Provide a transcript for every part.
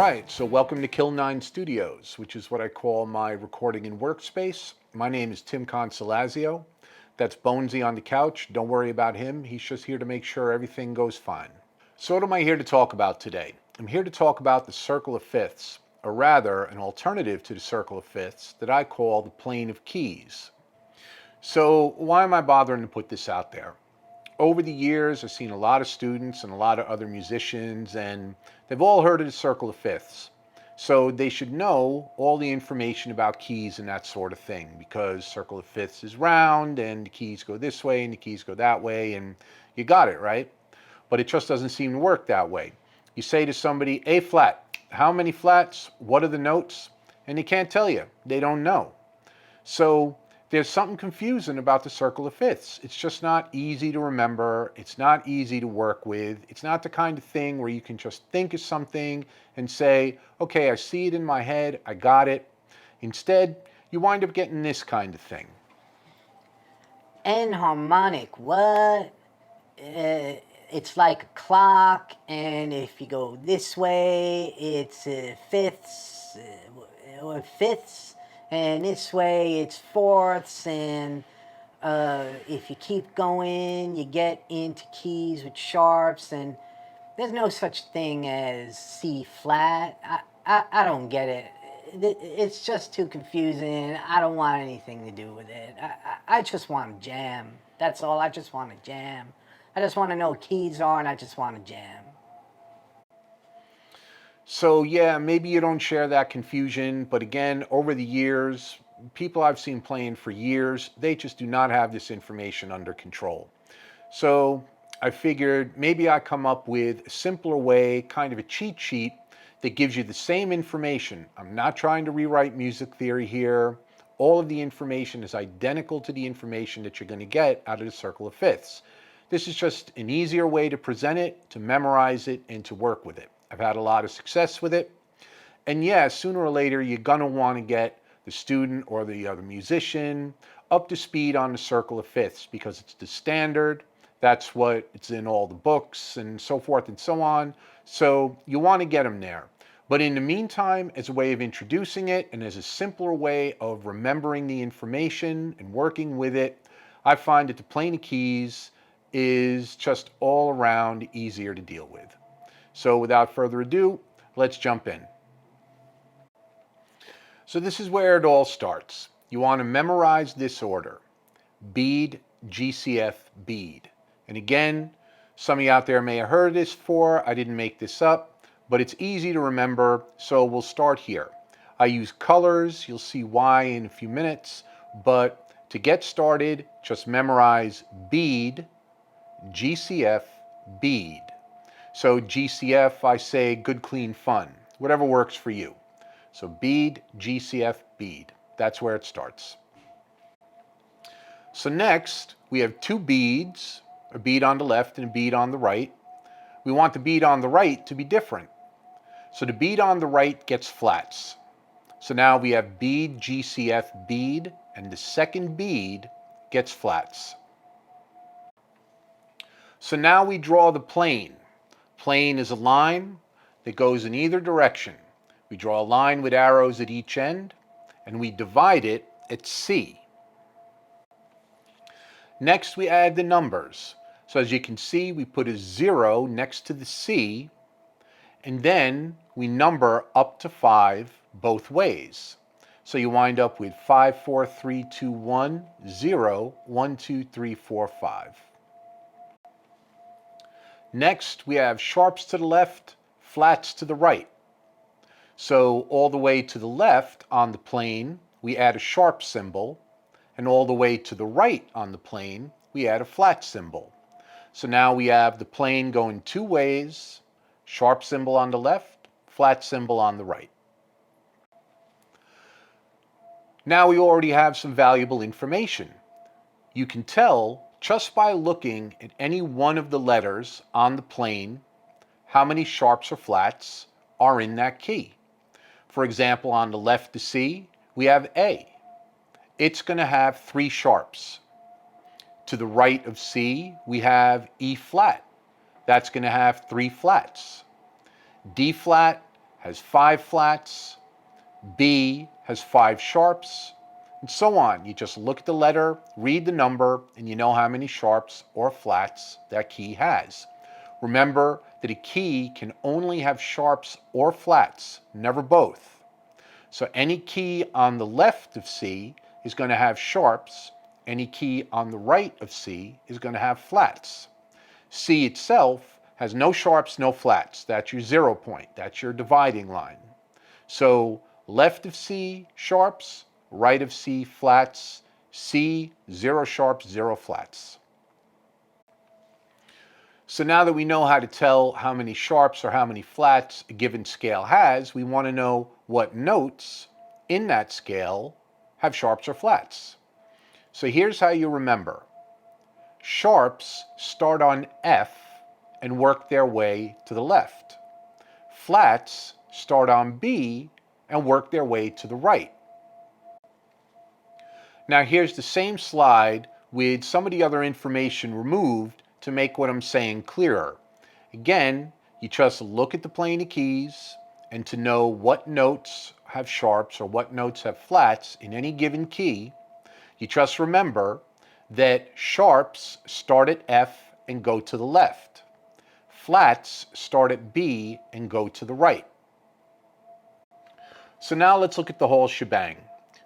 right, so welcome to Kill 9 Studios, which is what I call my recording and workspace. My name is Tim Consolazio. That's Bonesy on the couch. Don't worry about him. He's just here to make sure everything goes fine. So what am I here to talk about today? I'm here to talk about the circle of fifths, or rather, an alternative to the circle of fifths that I call the plane of keys. So why am I bothering to put this out there? Over the years, I've seen a lot of students and a lot of other musicians, and they've all heard of the circle of fifths. So they should know all the information about keys and that sort of thing, because circle of fifths is round and the keys go this way and the keys go that way, and you got it, right? But it just doesn't seem to work that way. You say to somebody, A flat, how many flats? What are the notes? And they can't tell you. They don't know. So there's something confusing about the circle of fifths. It's just not easy to remember. It's not easy to work with. It's not the kind of thing where you can just think of something and say, okay, I see it in my head, I got it. Instead, you wind up getting this kind of thing. Enharmonic, what? It's like a clock, and if you go this way, it's fifths, or fifths, and this way it's fourths, and if you keep going, you get into keys with sharps, and there's no such thing as C flat. I don't get it. It's just too confusing. I don't want anything to do with it. I just want to jam. That's all. I just want to jam. I just want to know what keys are, and I just want to jam. So yeah, maybe you don't share that confusion, but again, over the years, people I've seen playing for years, they just do not have this information under control. So I figured maybe I come up with a simpler way, kind of a cheat sheet that gives you the same information. I'm not trying to rewrite music theory here. All of the information is identical to the information that you're going to get out of the circle of fifths. This is just an easier way to present it, to memorize it, and to work with it. I've had a lot of success with it. And yeah, sooner or later, you're going to want to get the student or the other musician up to speed on the circle of fifths because it's the standard. That's what it's in all the books and so forth and so on. So you want to get them there. But in the meantime, as a way of introducing it and as a simpler way of remembering the information and working with it, I find that the plane of keys is just all around easier to deal with. So without further ado, let's jump in. So this is where it all starts. You want to memorize this order: BEAD, GCF, BEAD. And again, some of you out there may have heard this before. I didn't make this up, but it's easy to remember, so we'll start here. I use colors. You'll see why in a few minutes, but to get started, just memorize BEAD, GCF, BEAD. So GCF, I say good, clean, fun, whatever works for you. So BEAD, GCF, BEAD. That's where it starts. So next, we have two beads, a bead on the left and a bead on the right. We want the bead on the right to be different. So the bead on the right gets flats. So now we have BEAD, GCF, BEAD, and the second bead gets flats. So now we draw the plane. Plane is a line that goes in either direction. We draw a line with arrows at each end, and we divide it at C. Next, we add the numbers. So as you can see, we put a 0 next to the C, and then we number up to 5 both ways. So you wind up with 5, 4, 3, 2, 1, 0, 1, 2, 3, 4, 5. Next, we have sharps to the left, flats to the right. So all the way to the left on the plane, we add a sharp symbol, and all the way to the right on the plane, we add a flat symbol. So now we have the plane going two ways, sharp symbol on the left, flat symbol on the right. Now we already have some valuable information. You can tell just by looking at any one of the letters on the plane how many sharps or flats are in that key. For example, on the left to C, we have A. It's going to have 3 sharps. To the right of C, we have E flat. That's going to have 3 flats. D flat has 5 flats, B has 5 sharps, and so on. You just look at the letter, read the number, and you know how many sharps or flats that key has. Remember that a key can only have sharps or flats, never both. So any key on the left of C is going to have sharps. Any key on the right of C is going to have flats. C itself has no sharps, no flats. That's your 0 point. That's your dividing line. So left of C, sharps, right of C, flats. C, 0 sharps, 0 flats. So now that we know how to tell how many sharps or how many flats a given scale has, we want to know what notes in that scale have sharps or flats. So here's how you remember. Sharps start on F and work their way to the left. Flats start on B and work their way to the right. Now here's the same slide with some of the other information removed to make what I'm saying clearer. Again, you just look at the plane of keys, and to know what notes have sharps or what notes have flats in any given key, you just remember that sharps start at F and go to the left. Flats start at B and go to the right. So now let's look at the whole shebang.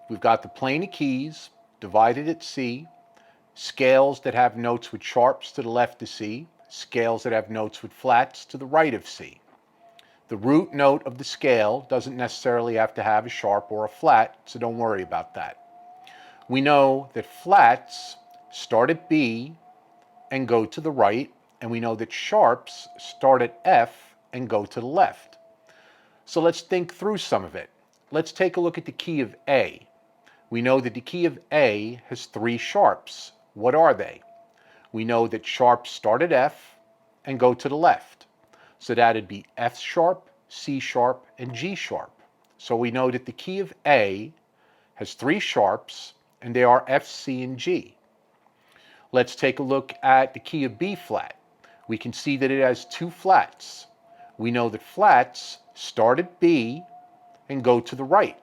We've got the plane of keys divided at C, scales that have notes with sharps to the left of C, scales that have notes with flats to the right of C. The root note of the scale doesn't necessarily have to have a sharp or a flat, so don't worry about that. We know that flats start at B and go to the right, and we know that sharps start at F and go to the left. So let's think through some of it. Let's take a look at the key of A. We know that the key of A has 3 sharps. What are they? We know that sharps start at F and go to the left. So that'd be F sharp, C sharp, and G sharp. So we know that the key of A has 3 sharps, and they are F, C, and G. Let's take a look at the key of B flat. We can see that it has 2 flats. We know that flats start at B and go to the right.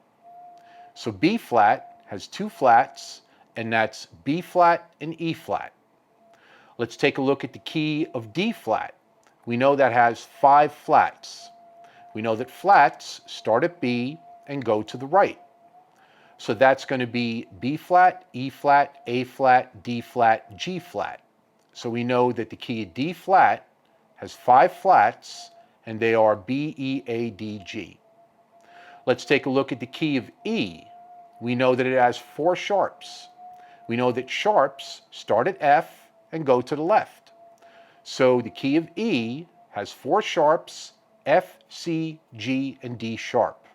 So B flat has 2 flats, and that's B flat and E flat. Let's take a look at the key of D flat. We know that has 5 flats. We know that flats start at B and go to the right. So that's going to be B flat, E flat, A flat, D flat, G flat. So we know that the key of D flat has 5 flats, and they are B, E, A, D, G. Let's take a look at the key of E. We know that it has 4 sharps. We know that sharps start at F and go to the left. So the key of E has 4 sharps, F, C, G, and D sharp.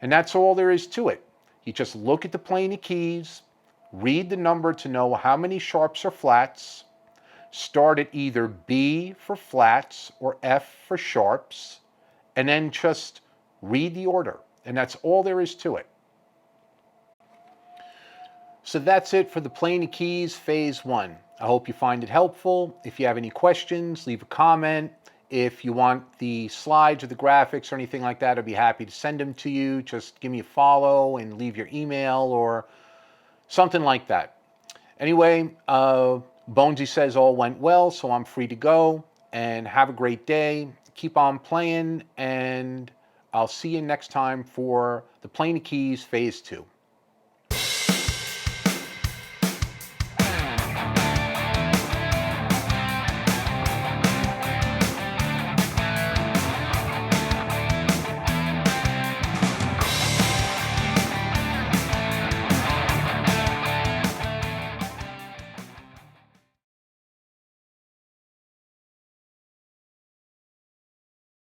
And that's all there is to it. You just look at the plane of keys, read the number to know how many sharps or flats, start at either B for flats or F for sharps, and then just read the order. And that's all there is to it. So that's it for the plane of keys phase 1. I hope you find it helpful. If you have any questions, leave a comment. If you want the slides or the graphics or anything like that, I'd be happy to send them to you. Just give me a follow and leave your email or something like that. Anyway, Bonesy says all went well, so I'm free to go. And have a great day. Keep on playing, and I'll see you next time for the plane of keys phase 2.